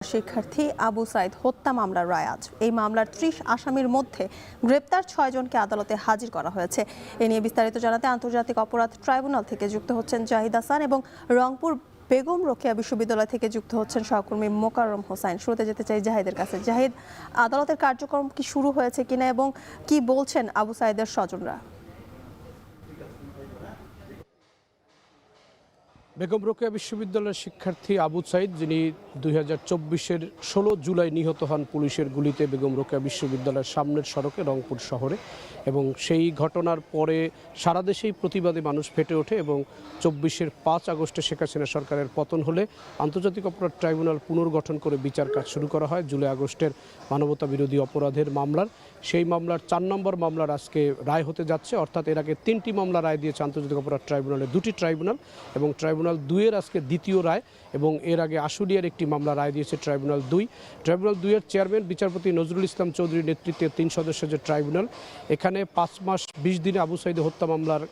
শিক্ষার্থী আবু সাইদ হত্যা মামলার রায় আজ। এই মামলার ৩০ আসামির মধ্যে গ্রেপ্তার ৬ জনকে আদালতে হাজির করা হয়েছে। এ নিয়ে বিস্তারিত জানাতে আন্তর্জাতিক অপরাধ ট্রাইব্যুনাল থেকে যুক্ত হচ্ছেন জাহিদ হাসান এবং রংপুর বেগম রোকেয়া বিশ্ববিদ্যালয় থেকে যুক্ত হচ্ছেন সহকর্মী মোকাররম হোসাইন। শুরুতে যেতে চাই জাহিদের কাছে। জাহিদ, আদালতের কার্যক্রম কি শুরু হয়েছে কিনা এবং কি বলছেন আবু সাইদের স্বজনরা? বেগম রোকেয়া বিশ্ববিদ্যালয়ের শিক্ষার্থী আবু সাইদ, যিনি 2024-এর 16 জুলাই নিহত হন পুলিশের গুলিতে বেগম রোকেয়া বিশ্ববিদ্যালয়ের সামনের সড়কে রংপুর শহরে, এবং সেই ঘটনার পরে সারা দেশেই প্রতিবাদে মানুষ ফেটে ওঠে এবং 24-এর 5 আগস্টে শেখ হাসিনা সরকারের পতন হলে আন্তর্জাতিক অপরাধ ট্রাইব্যুনাল পুনর্গঠন করে বিচার কাজ শুরু করা হয় জুলাই আগস্টের মানবতা বিরোধী অপরাধের মামলার। সেই মামলার 4 নম্বর মামলার আজকে রায় হতে যাচ্ছে, অর্থাৎ এর আগে 3টি মামলা রায় দিয়েছে আন্তর্জাতিক অপরাধ ট্রাইব্যুনালের 2টি ট্রাইব্যুনাল, এবং ট্রাইব্যুনাল 2-এর আজকে দ্বিতীয় রায়, এবং এর আগে আশুলিয়ার একটি মামলা রায় দিয়েছে ট্রাইব্যুনাল 2। ট্রাইব্যুনাল 2-এর চেয়ারম্যান বিচারপতি নজরুল ইসলাম চৌধুরীর নেতৃত্বে 3 সদস্যের যে ট্রাইব্যুনাল, এখানে 5 মাস 20 দিনে আবু সাইদ হত্যা মামলার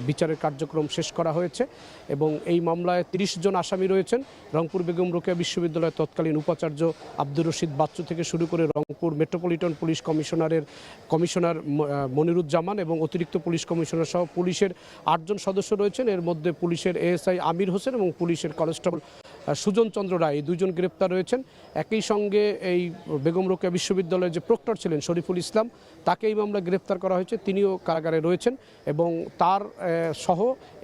বিচারের কার্যক্রম শেষ করা হয়েছে, এবং এই মামলায় 30 জন আসামি রয়েছেন। রংপুর বেগম রোকেয়া বিশ্ববিদ্যালয়ের তৎকালীন উপাচার্য আব্দুর রশিদ বাচ্চু থেকে শুরু করে Rangpur metropolitan police commissioner Moniruzzaman এবং অতিরিক্ত পুলিশ কমিশনার সহ পুলিশের 8 জন সদস্য রয়েছেন। এর মধ্যে পুলিশের এএসআই আমির হোসেন এবং পুলিশের কনস্টেবল সুজন চন্দ্র রায়, এই 2 জন গ্রেপ্তার রয়েছেন। একই সঙ্গে এই বেগম রোকেয়া বিশ্ববিদ্যালয়ের যে প্রক্টর ছিলেন শরীফুল ইসলাম, তাকে এই মামলা গ্রেপ্তার করা হয়েছে, তিনিও কারাগারে রয়েছেন, এবং তার সহ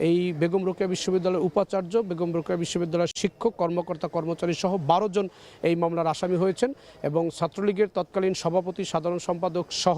এই বেগম রোকেয়া বিশ্ববিদ্যালয়ের উপাচার্য, বেগম রোকেয়া বিশ্ববিদ্যালয়ের শিক্ষক, কর্মকর্তা কর্মচারী সহ 12 জন এই মামলার আসামি হয়েছেন, এবং ছাত্রলীগের তৎকালীন সভাপতি, সাধারণ সম্পাদক সহ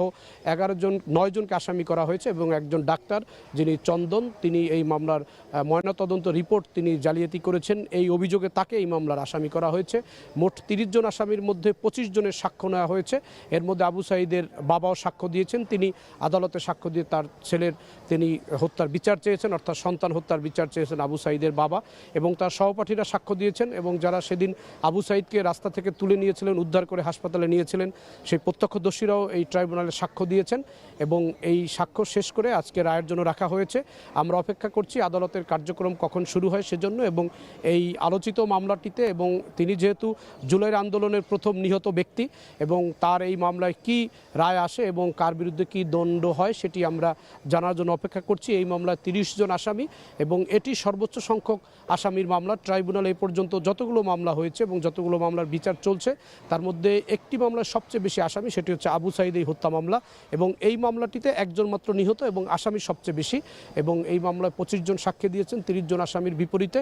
9 জনকে আসামি করা হয়েছে, এবং একজন ডাক্তার যিনি চন্দন, তিনি এই মামলার ময়নাতদন্ত রিপোর্ট তিনি জালিয়াতি করেছেন, এই অভিযোগে তাকে এই মামলার আসামি করা হয়েছে। মোট 30 জন আসামির মধ্যে 25 জনের সাক্ষ্য নেওয়া হয়েছে। এর মধ্যে আবু সাইদের বাবাও সাক্ষ্য দিয়েছেন, তিনি আদালতে সাক্ষ্য দিয়ে তার ছেলের তিনি হত্যার বিচার চেয়েছেন, অর্থাৎ সন্তান হত্যার বিচার চেয়েছেন আবু সাইদের বাবা, এবং তার সহপাঠীরা সাক্ষ্য দিয়েছেন, এবং যারা সেদিন আবু সাইদকে রাস্তা থেকে তুলে নিয়েছিলেন, উদ্ধার করে হাসপাতালে নিয়েছিলেন, সেই প্রত্যক্ষদর্শীরাও এই ট্রাইব্যুনালে সাক্ষ্য দিয়েছেন, এবং এই সাক্ষ্য শেষ করে আজকে রায়ের জন্য রাখা হয়েছে। আমরা অপেক্ষা করছি আদালতের কার্যক্রম কখন শুরু হয় সেজন্য, এবং এই আলোচিত মামলাটিতে, এবং তিনি যেহেতু জুলাইয়ের আন্দোলনের প্রথম নিহত ব্যক্তি, এবং তার এই মামলায় কি রায় আসে এবং কার বিরুদ্ধে কি দণ্ড হয় সেটি আমরা জানার জন্য অপেক্ষা করছি। এই মামলায় 30 জন আসামি, এবং এটি সর্বোচ্চ সংখ্যক আসামির মামলা। ট্রাইব্যুনাল এই পর্যন্ত যতগুলো মামলা হয়েছে এবং যতগুলো মামলার বিচার চলছে, তার মধ্যে একটি মামলায় সবচেয়ে বেশি আসামি, সেটি হচ্ছে আবু সাইদ এই হত্যা মামলা, এবং এই মামলাটিতে একজন মাত্র নিহত এবং আসামি সবচেয়ে বেশি, এবং এই মামলায় 25 জন সাক্ষ্য দিয়েছেন 30 জন আসামির বিপরীতে,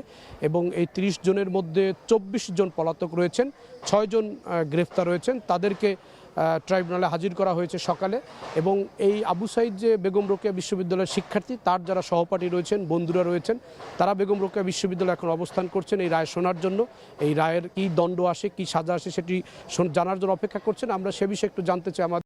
এবং এই 30 জনের মধ্যে 24 জন পলাতক রয়েছেন, 6 জন গ্রেফতার রয়েছেন, তাদেরকে ট্রাইব্যুনালে হাজির করা হয়েছে সকালে। এবং এই আবু সাইদ যে বেগম রোকেয়া বিশ্ববিদ্যালয়ের শিক্ষার্থী, তার যারা সহপাঠী রয়েছেন, বন্ধুরা রয়েছেন, তারা বেগম রোকেয়া বিশ্ববিদ্যালয়ে এখন অবস্থান করছেন এই রায় শোনার জন্য। এই রায়ের কী দণ্ড আসে, কী সাজা আসে সেটি জানার জন্য অপেক্ষা করছেন। আমরা সে বিষয়ে একটু জানতে চাই আমাদের